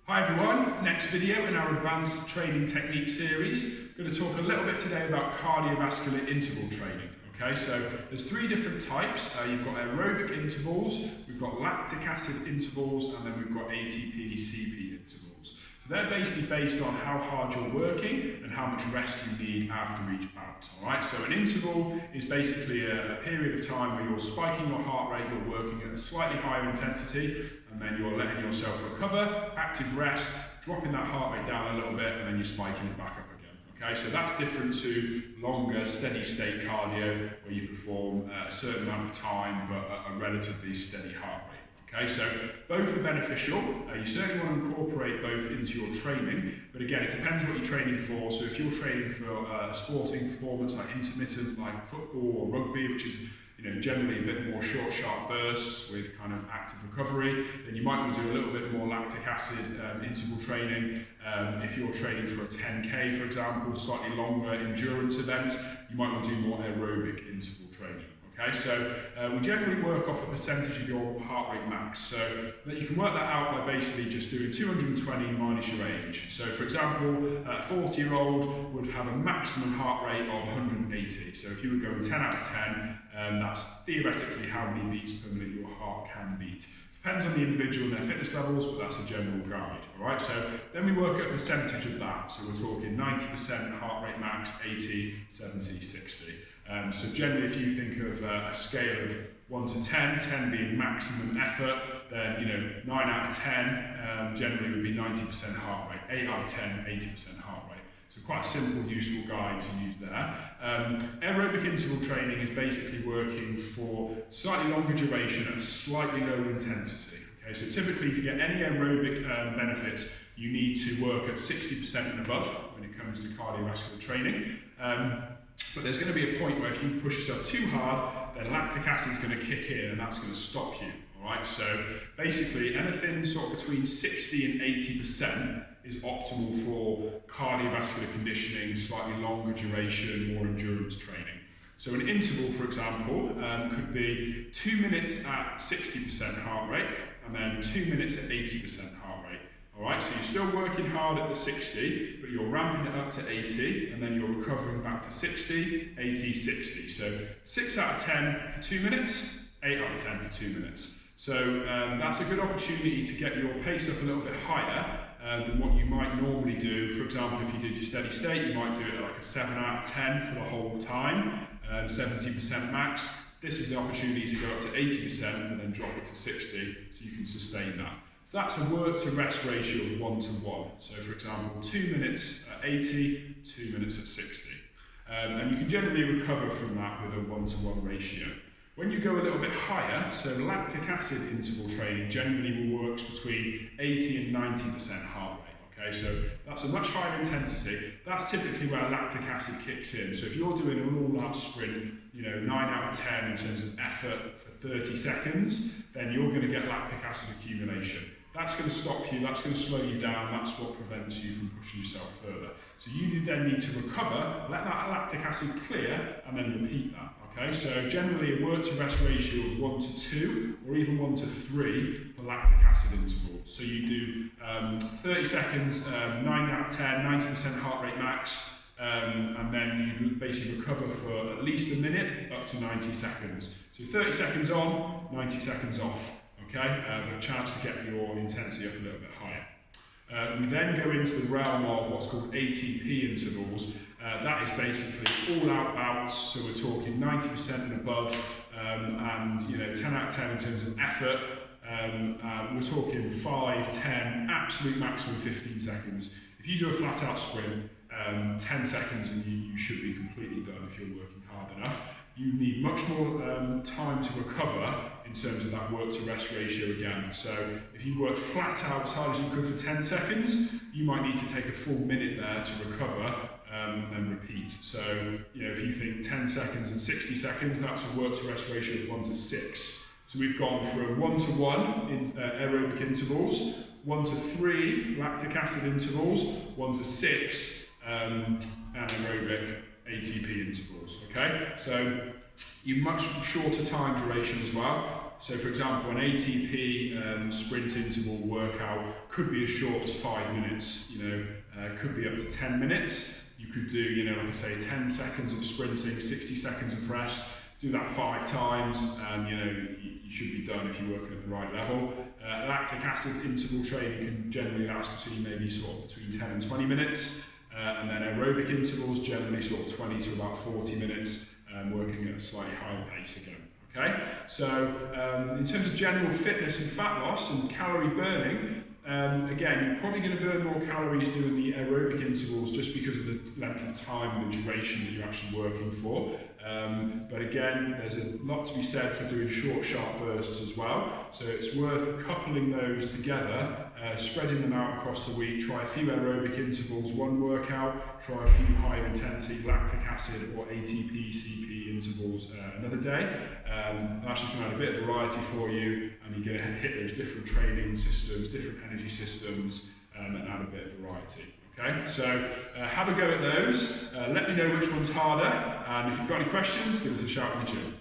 Hi everyone, next video in our advanced training technique series. I'm going to talk a little bit today about cardiovascular interval training. Okay, so there's three different types. You've got aerobic intervals, we've got lactic acid intervals, and then we've got ATP CP intervals. So they're basically based on how hard you're working and how much rest you need after each bout. Alright, so an interval is basically a period of time where you're spiking your heart rate, you're working at a slightly higher intensity, and then you're letting yourself recover, active rest, dropping that heart rate down a little bit, and then you're spiking it back up again. Okay, so that's different to longer, steady state cardio, where you perform a certain amount of time, but at a relatively steady heart rate. Okay, so both are beneficial. You certainly want to incorporate both into your training, but again, it depends what you're training for. So if you're training for sporting performance like intermittent, like football or rugby, which is generally a bit more short, sharp bursts with kind of active recovery, then you might want to do a little bit more lactic acid interval training. If you're training for a 10K, for example, slightly longer endurance event, you might want to do more aerobic interval training. Okay, so we generally work off a percentage of your heart rate max. So you can work that out by basically just doing 220 minus your age. So for example, a 40-year-old would have a maximum heart rate of 180. So if you were going 10 out of 10, that's theoretically how many beats per minute your heart can beat. Depends on the individual and their fitness levels, but that's a general guide. Alright, so then we work at a percentage of that. So we're talking 90% heart rate max, 80, 70, 60. So generally, if you think of a scale of 1 to 10, 10 being maximum effort, then 9 out of 10 generally would be 90% heart rate, 8 out of 10, 80% heart rate. So quite a simple, useful guide to use there. Aerobic interval training is basically working for slightly longer duration at slightly lower intensity. Okay, so typically to get any aerobic benefits, you need to work at 60% and above when it comes to cardiovascular training. But there's going to be a point where if you push yourself too hard, then lactic acid is going to kick in and that's going to stop you. Alright, so basically anything sort of between 60 and 80% is optimal for cardiovascular conditioning, slightly longer duration, more endurance training. So an interval, for example, could be 2 minutes at 60% heart rate and then 2 minutes at 80% heart rate. Alright, so you're still working hard at the 60, but you're ramping it up to 80, and then you're recovering back to 60, 80, 60. So 6 out of 10 for 2 minutes, 8 out of 10 for 2 minutes. So that's a good opportunity to get your pace up a little bit higher than what you might normally do. For example, if you did your steady state, you might do it at like a 7 out of 10 for the whole time, 70% max. This is the opportunity to go up to 80% and then drop it to 60, so you can sustain that. So that's a work to rest ratio of 1 to 1. So for example, 2 minutes at 80, 2 minutes at 60. And you can generally recover from that with a 1 to 1 ratio. When you go a little bit higher, so lactic acid interval training generally works between 80 and 90% heart rate. Okay, so that's a much higher intensity. That's typically where lactic acid kicks in. So if you're doing an all-out sprint, 9 out of 10 in terms of effort for 30 seconds, then you're going to get lactic acid accumulation. That's going to stop you, that's going to slow you down, that's what prevents you from pushing yourself further. So you then need to recover, let that lactic acid clear, and then repeat that. Okay, so generally a work to rest ratio of 1 to 2, or even 1 to 3 for lactic acid intervals. So you do 30 seconds, 9 out of 10, 90% heart rate max, and then you basically recover for at least a minute, up to 90 seconds. So 30 seconds on, 90 seconds off. Okay, a chance to get your intensity up a little bit higher. We then go into the realm of what's called ATP intervals. That is basically all-out bouts, so we're talking 90% and above, and 10 out of 10 in terms of effort. We're talking 5, 10, absolute maximum 15 seconds. If you do a flat-out sprint, 10 seconds and you should be completely done if you're working hard enough. You need much more time to recover in terms of that work to rest ratio again. So if you work flat out as hard as you could for 10 seconds, you might need to take a full minute there to recover and repeat. So if you think 10 seconds and 60 seconds, that's a work to rest ratio of 1 to 6. So we've gone from 1 to 1 in aerobic intervals, 1 to 3 lactic acid intervals, 1 to 6 anaerobic ATP intervals. Okay, so you much shorter time duration as well. So for example, an ATP sprint interval workout could be as short as 5 minutes, could be up to 10 minutes. You could do, like I say, 10 seconds of sprinting, 60 seconds of rest. Do that 5 times, you should be done if you're working at the right level. Lactic acid interval training can generally last between 10 and 20 minutes. And then aerobic intervals generally sort of 20 to about 40 minutes, working at a slightly higher pace again. Okay, so in terms of general fitness and fat loss and calorie burning, again, you're probably going to burn more calories doing the aerobic intervals just because of the length of time and the duration that you're actually working for. But again, there's a lot to be said for doing short, sharp bursts as well. So it's worth coupling those together, spreading them out across the week. Try a few aerobic intervals one workout, try a few high intensity lactic acid or ATP, CP intervals another day. That's just going to add a bit of variety for you, and you're going to hit those different training systems, different energy systems, and add a bit of variety. Okay, so have a go at those. Let me know which one's harder, and if you've got any questions, give us a shout in the gym.